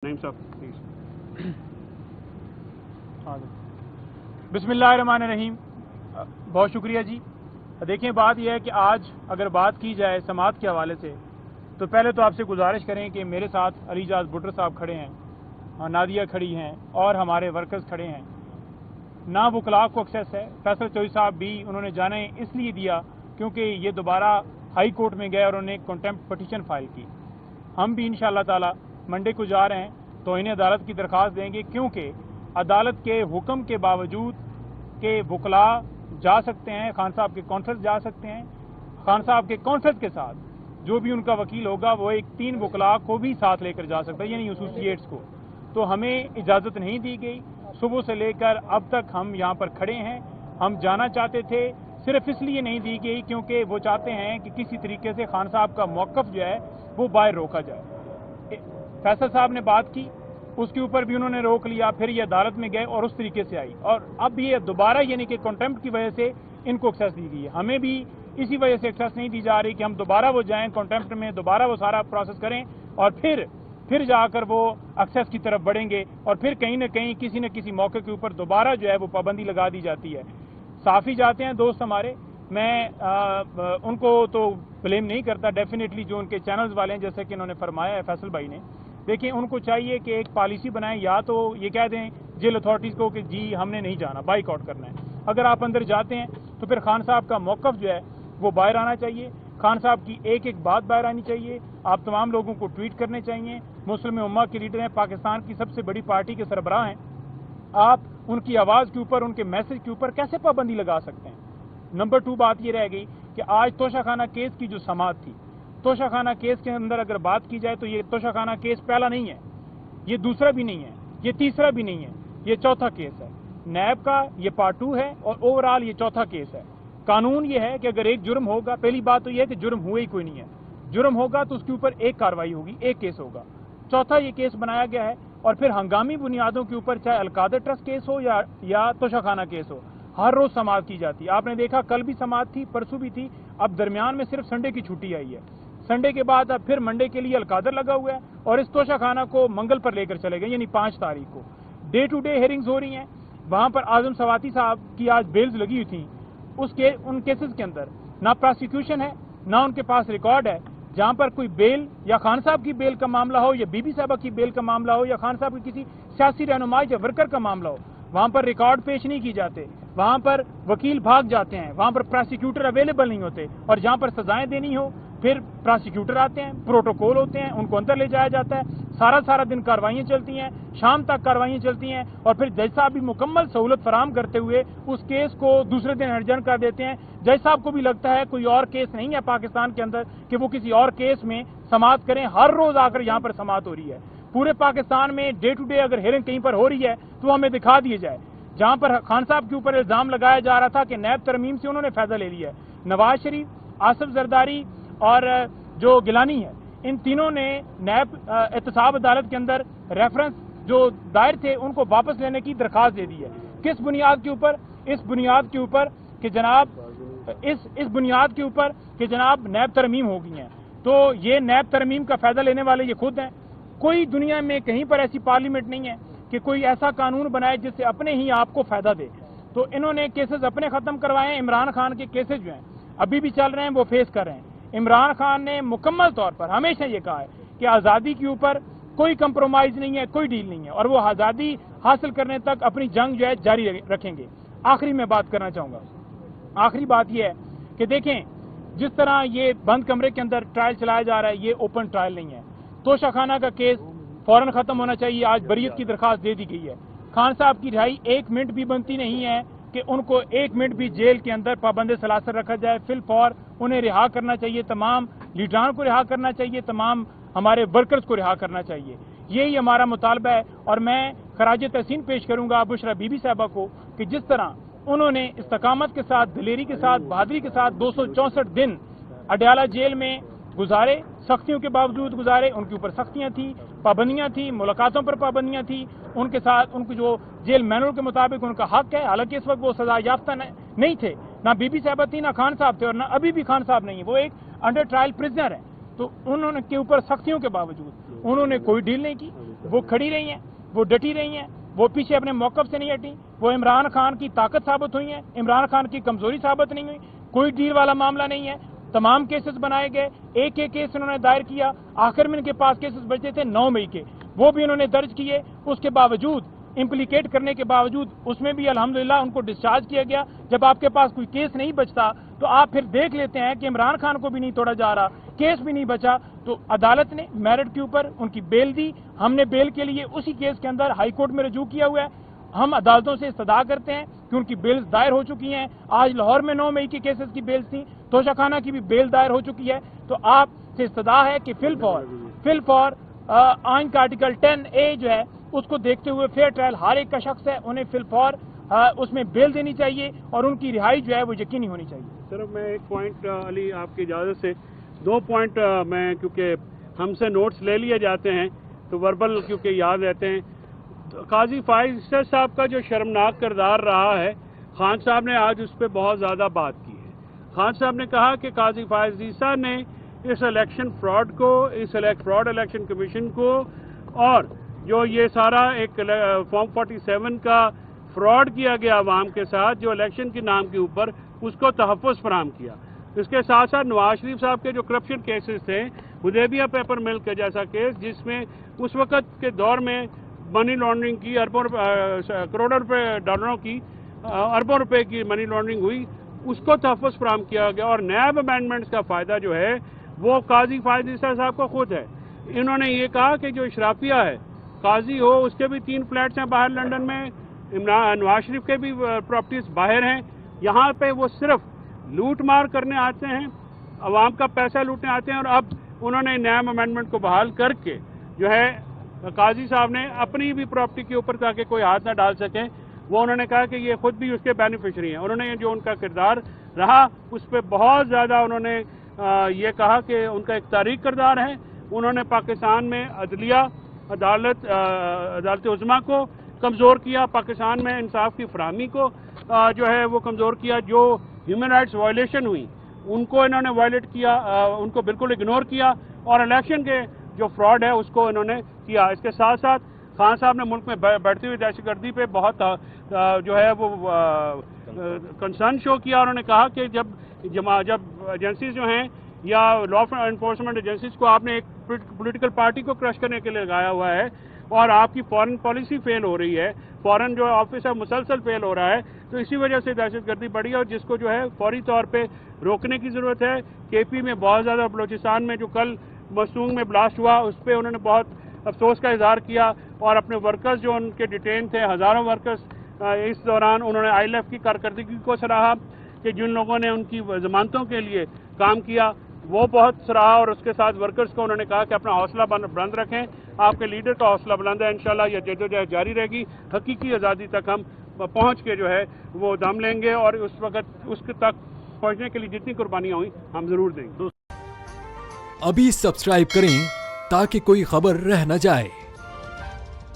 نعیم صاحب پلیز. بسمillahirrahmanirrahیم. بہت شکریہ جی. دیکھیں بات یہ ہے کہ آج اگر بات کی جائے سماعت کے حوالے سے تو پہلے تو آپ سے گزارش کریں کہ میرے ساتھ علی جاز بٹر صاحب کھڑے ہیں, نادیہ کھڑی ہیں اور ہمارے ورکرز کھڑے ہیں. نہ وکلاء کو ایکسیس ہے. فیصل چوہدری صاحب بھی انہوں نے جانے اس لیے دیا کیونکہ یہ دوبارہ ہائی کورٹ میں گئے اور انہوں نے کنٹمپٹ پٹیشن فائل کی. ہم بھی انشاءاللہ تعالی منڈے کو جا رہے ہیں تو انہیں عدالت کی درخواست دیں گے, کیونکہ عدالت کے حکم کے باوجود کہ وکلاء جا سکتے ہیں, خان صاحب کے کانفرنس جا سکتے ہیں, خان صاحب کے کانفرنس کے ساتھ جو بھی ان کا وکیل ہوگا وہ 3 وکلاء کو بھی ساتھ لے کر جا سکتا ہے, یعنی ایسوسیٹس کو. تو ہمیں اجازت نہیں دی گئی. صبح سے لے کر اب تک ہم یہاں پر کھڑے ہیں. ہم جانا چاہتے تھے, صرف اس لیے نہیں دی گئی کیونکہ وہ چاہتے ہیں کہ کسی طریقے سے خان صاحب کا موقف جو ہے وہ باہر روکا جائے. فیصل صاحب نے بات کی, اس کے اوپر بھی انہوں نے روک لیا, پھر یہ عدالت میں گئے اور اس طریقے سے آئی, اور اب یہ دوبارہ یعنی کہ کنٹمپٹ کی وجہ سے ان کو ایکسیس دی گئی ہے. ہمیں بھی اسی وجہ سے ایکسیس نہیں دی جا رہی کہ ہم دوبارہ وہ جائیں کنٹمپٹ میں, دوبارہ وہ سارا پروسیس کریں اور پھر جا کر وہ ایکسیس کی طرف بڑھیں گے, اور پھر کہیں نہ کہیں کسی نہ کسی موقع کے اوپر دوبارہ جو ہے وہ پابندی لگا دی جاتی ہے. صافی جاتے ہیں دوست ہمارے, میں ان کو تو بلیم نہیں کرتا, ڈیفینیٹلی جو ان کے چینلز والے ہیں جیسے کہ انہوں نے فرمایا ہے فیصل بھائی نے. دیکھیں ان کو چاہیے کہ ایک پالیسی بنائیں, یا تو یہ کہہ دیں جیل اتھارٹیز کو کہ جی ہم نے نہیں جانا, بائیک آؤٹ کرنا ہے. اگر آپ اندر جاتے ہیں تو پھر خان صاحب کا موقف جو ہے وہ باہر آنا چاہیے, خان صاحب کی ایک بات باہر آنی چاہیے. آپ تمام لوگوں کو ٹویٹ کرنے چاہیے. مسلم امہ کے لیڈر ہیں, پاکستان کی سب سے بڑی پارٹی کے سربراہ ہیں. آپ ان کی آواز کے اوپر, ان کے میسج کے اوپر کیسے پابندی لگا سکتے ہیں؟ نمبر 2 بات یہ رہ گئی کہ آج توشہ خانہ کیس کی جو سماعت تھی, توشہ خانہ کیس کے اندر اگر بات کی جائے تو یہ توشہ خانہ کیس پہلا نہیں ہے, یہ دوسرا بھی نہیں ہے, یہ تیسرا بھی نہیں ہے, یہ چوتھا کیس ہے. نیب کا یہ پارٹ 2 ہے اور اوورال یہ چوتھا کیس ہے. قانون یہ ہے کہ اگر ایک جرم ہوگا, پہلی بات تو یہ ہے کہ جرم ہوئے ہی کوئی نہیں ہے, جرم ہوگا تو اس کے اوپر ایک کارروائی ہوگی, ایک کیس ہوگا. چوتھا یہ کیس بنایا گیا ہے, اور پھر ہنگامی بنیادوں کے اوپر چاہے القادر ٹرسٹ کیس ہو یا توشہ خانہ کیس ہو, ہر روز سماعت کی جاتی ہے. آپ نے دیکھا کل بھی سماعت تھی, پرسوں بھی تھی, اب درمیان میں صرف سنڈے کی چھٹی آئی ہے. سنڈے کے بعد اب پھر منڈے کے لیے القادر لگا ہوا ہے, اور اس توشہ خانہ کو منگل پر لے کر چلے گئے, یعنی 5 تاریخ کو. ڈے ٹو ڈے ہیئرنگز ہو رہی ہیں. وہاں پر اعظم سواتی صاحب کی آج بیلز لگی ہوئی تھیں. ان کیسز کے اندر نہ پراسیکیوشن ہے, نہ ان کے پاس ریکارڈ ہے. جہاں پر کوئی بیل یا خان صاحب کی بیل کا معاملہ ہو, یا بی بی صاحبہ کی بیل کا معاملہ ہو, یا خان صاحب کی کسی سیاسی رہنمائی یا ورکر کا معاملہ ہو, وہاں پر ریکارڈ پیش نہیں کی جاتے, وہاں پر وکیل بھاگ جاتے ہیں, وہاں پر پراسیکیوٹر اویلیبل نہیں ہوتے, اور جہاں پر سزائیں دینی ہو پھر پراسیکیوٹر آتے ہیں, پروٹوکول ہوتے ہیں, ان کو اندر لے جایا جاتا ہے. سارا دن کاروائیاں چلتی ہیں, شام تک کاروائیاں چلتی ہیں, اور پھر جج صاحب بھی مکمل سہولت فراہم کرتے ہوئے اس کیس کو دوسرے دن ایڈجرن کر دیتے ہیں. جج صاحب کو بھی لگتا ہے کوئی اور کیس نہیں ہے پاکستان کے اندر کہ وہ کسی اور کیس میں سماعت کریں. ہر روز آ کر یہاں پر سماعت ہو رہی ہے. پورے پاکستان میں ڈے ٹو ڈے اگر ہیئرنگ کہیں پر ہو رہی ہے تو وہ ہمیں دکھا دیے جائے. جہاں پر خان صاحب کے اوپر الزام لگایا جا رہا تھا کہ نیب ترمیم سے انہوں نے فائدہ لے لیا ہے, نواز شریف, آصف زرداری اور جو گیلانی ہے, ان تینوں نے نیب احتساب عدالت کے اندر ریفرنس جو دائر تھے ان کو واپس لینے کی درخواست دے دی ہے. کس بنیاد کے اوپر؟ اس بنیاد کے اوپر کہ جناب نیب ترمیم ہو گئی ہیں. تو یہ نیب ترمیم کا فائدہ لینے والے یہ خود ہیں. کوئی دنیا میں کہیں پر ایسی پارلیمنٹ نہیں ہے کہ کوئی ایسا قانون بنائے جس سے اپنے ہی آپ کو فائدہ دے. تو انہوں نے کیسز اپنے ختم کروائے ہیں. عمران خان کے کیسز جو ہیں ابھی بھی چل رہے ہیں, وہ فیس کر رہے ہیں. عمران خان نے مکمل طور پر ہمیشہ یہ کہا ہے کہ آزادی کے اوپر کوئی کمپرومائز نہیں ہے, کوئی ڈیل نہیں ہے, اور وہ آزادی حاصل کرنے تک اپنی جنگ جو ہے جاری رکھیں گے. آخری میں بات کرنا چاہوں گا, آخری بات یہ ہے کہ دیکھیں جس طرح یہ بند کمرے کے اندر ٹرائل چلایا جا رہا ہے, یہ اوپن ٹرائل نہیں ہے. توشہ خانہ کا کیس فوراً ختم ہونا چاہیے. آج بریت کی درخواست دے دی گئی ہے. خان صاحب کی رہائی 1 منٹ بھی بنتی نہیں ہے کہ ان کو 1 منٹ بھی جیل کے اندر پابند سلاسل رکھا جائے. فی الفور انہیں رہا کرنا چاہیے, تمام لیڈران کو رہا کرنا چاہیے, تمام ہمارے ورکرز کو رہا کرنا چاہیے. یہی ہمارا مطالبہ ہے. اور میں خراج تحسین پیش کروں گا بشرا بی بی صاحبہ کو کہ جس طرح انہوں نے استقامت کے ساتھ, دلیری کے ساتھ, بہادری کے ساتھ 264 دن اڈیالہ جیل میں گزارے, سختیوں کے باوجود گزارے. ان کے اوپر سختیاں تھیں, پابندیاں تھیں, ملاقاتوں پر پابندیاں تھیں. ان کے ساتھ ان کو جو جیل مینول کے مطابق ان کا حق ہے, حالانکہ اس وقت وہ سزا یافتہ نہیں تھے, نہ بی بی صاحبہ تھی, نہ خان صاحب تھے, اور نہ ابھی بھی خان صاحب نہیں ہے, وہ ایک انڈر ٹرائل پرزنر ہے. تو انہوں نے کے اوپر سختیوں کے باوجود انہوں نے کوئی ڈیل نہیں کی. وہ کھڑی رہی ہیں, وہ ڈٹی رہی ہیں, وہ پیچھے اپنے موقف سے نہیں ہٹی, وہ عمران خان کی طاقت ثابت ہوئی ہیں, عمران خان کی کمزوری ثابت نہیں ہوئی. کوئی ڈیل والا معاملہ نہیں ہے, تمام کیسز بنائے گئے, ایک ایک کیس انہوں نے دائر کیا, آخر میں ان کے پاس کیسز بچے تھے 9 مئی کے, وہ بھی انہوں نے درج کیے. اس کے باوجود امپلیکیٹ کرنے کے باوجود اس میں بھی الحمدللہ ان کو ڈسچارج کیا گیا. جب آپ کے پاس کوئی کیس نہیں بچتا تو آپ پھر دیکھ لیتے ہیں کہ عمران خان کو بھی نہیں توڑا جا رہا, کیس بھی نہیں بچا, تو عدالت نے میرٹ کے اوپر ان کی بیل دی. ہم نے بیل کے لیے اسی کیس کے اندر ہائی کورٹ میں رجوع کیا ہوا ہے. ہم عدالتوں سے استدعا کرتے ہیں کہ ان کی بیلز دائر ہو چکی ہیں. آج لاہور میں 9 مئی کے کیسز کی بیلز تھیں, توشہ خانہ کی بھی بیل دائر ہو چکی ہے. تو آپ سے استدعا ہے کہ فل فور آئین کا آرٹیکل 10A جو ہے اس کو دیکھتے ہوئے فیئر ٹرائل ہر ایک کا شخص ہے, انہیں فل فور اس میں بیل دینی چاہیے اور ان کی رہائی جو ہے وہ یقینی ہونی چاہیے. صرف میں ایک پوائنٹ علی آپ کی اجازت سے 2 پوائنٹ میں, کیونکہ ہم سے نوٹس لے لیے جاتے ہیں تو وربل کیونکہ یاد رہتے ہیں. قاضی فائز عیسیٰ صاحب کا جو شرمناک کردار رہا ہے, خان صاحب نے آج اس پہ بہت زیادہ بات کی ہے. خان صاحب نے کہا کہ قاضی فائز عیسیٰ نے اس الیکشن فراڈ کو, اس فراڈ الیکشن کمیشن کو, اور جو یہ سارا ایک فارم 47 کا فراڈ کیا گیا عوام کے ساتھ جو الیکشن کے نام کے اوپر, اس کو تحفظ فراہم کیا. اس کے ساتھ ساتھ نواز شریف صاحب کے جو کرپشن کیسز تھے, حدیبیہ پیپر مل کے جیسا کیس جس میں اس وقت کے دور میں منی لانڈرنگ کی کروڑوں روپے ڈالروں کی اربوں روپے کی منی لانڈرنگ ہوئی, اس کو تحفظ فراہم کیا گیا. اور نیب امینڈمنٹس کا فائدہ جو ہے وہ قاضی فائز عیسیٰ صاحب کو خود ہے. انہوں نے یہ کہا کہ جو اشرافیہ ہے قاضی ہو, اس کے بھی 3 فلیٹس ہیں باہر لنڈن میں, نواز شریف کے بھی پراپرٹیز باہر ہیں. یہاں پہ وہ صرف لوٹ مار کرنے آتے ہیں, عوام کا پیسہ لوٹنے آتے ہیں. اور اب انہوں نے نیب امینڈمنٹ کو بحال کر کے جو ہے قاضی صاحب نے اپنی بھی پراپرٹی کے اوپر تاکہ کوئی ہاتھ نہ ڈال سکیں, وہ انہوں نے کہا کہ یہ خود بھی اس کے بینیفیشری ہیں. انہوں نے جو ان کا کردار رہا اس پہ بہت زیادہ انہوں نے یہ کہا کہ ان کا ایک تاریخ کردار ہے. انہوں نے پاکستان میں عدلیہ, عدالت عظمیٰ کو کمزور کیا, پاکستان میں انصاف کی فراہمی کو جو ہے وہ کمزور کیا. جو ہیومن رائٹس وائلیشن ہوئی ان کو انہوں نے وائلیٹ کیا, ان کو بالکل اگنور کیا, اور الیکشن کے جو فراڈ ہے اس کو انہوں نے کیا. اس کے ساتھ ساتھ خان صاحب نے ملک میں بڑھتی ہوئی دہشت گردی پہ بہت جو ہے وہ کنسرن شو کیا. انہوں نے کہا کہ جب ایجنسیز جو ہیں یا لا انفورسمنٹ ایجنسیز کو آپ نے ایک پولیٹیکل پارٹی کو کرش کرنے کے لیے لگایا ہوا ہے اور آپ کی فارن پالیسی فیل ہو رہی ہے, فارن جو آفس ہے مسلسل فیل ہو رہا ہے, تو اسی وجہ سے دہشت گردی بڑھی ہے, اور جس کو جو ہے فوری طور پہ روکنے کی ضرورت ہے. KP میں بہت زیادہ, بلوچستان میں جو کل مسونگ میں بلاسٹ ہوا اس پہ انہوں نے بہت افسوس کا اظہار کیا, اور اپنے ورکرز جو ان کے ڈیٹین تھے, ہزاروں ورکرز, اس دوران انہوں نے ILF کی کارکردگی کو سراہا کہ جن لوگوں نے ان کی ضمانتوں کے لیے کام کیا وہ بہت سراہا. اور اس کے ساتھ ورکرز کو انہوں نے کہا کہ اپنا حوصلہ بلند رکھیں, آپ کے لیڈر کا حوصلہ بلند ہے, انشاءاللہ یہ جدوجہد جاری رہے گی. حقیقی آزادی تک ہم پہنچ کے جو ہے وہ دم لیں گے, اور اس وقت اس تک پہنچنے کے لیے جتنی قربانیاں ہوئیں ہم ضرور دیں گے. ابھی سبسکرائب کریں تاکہ کوئی خبر رہ نہ جائے.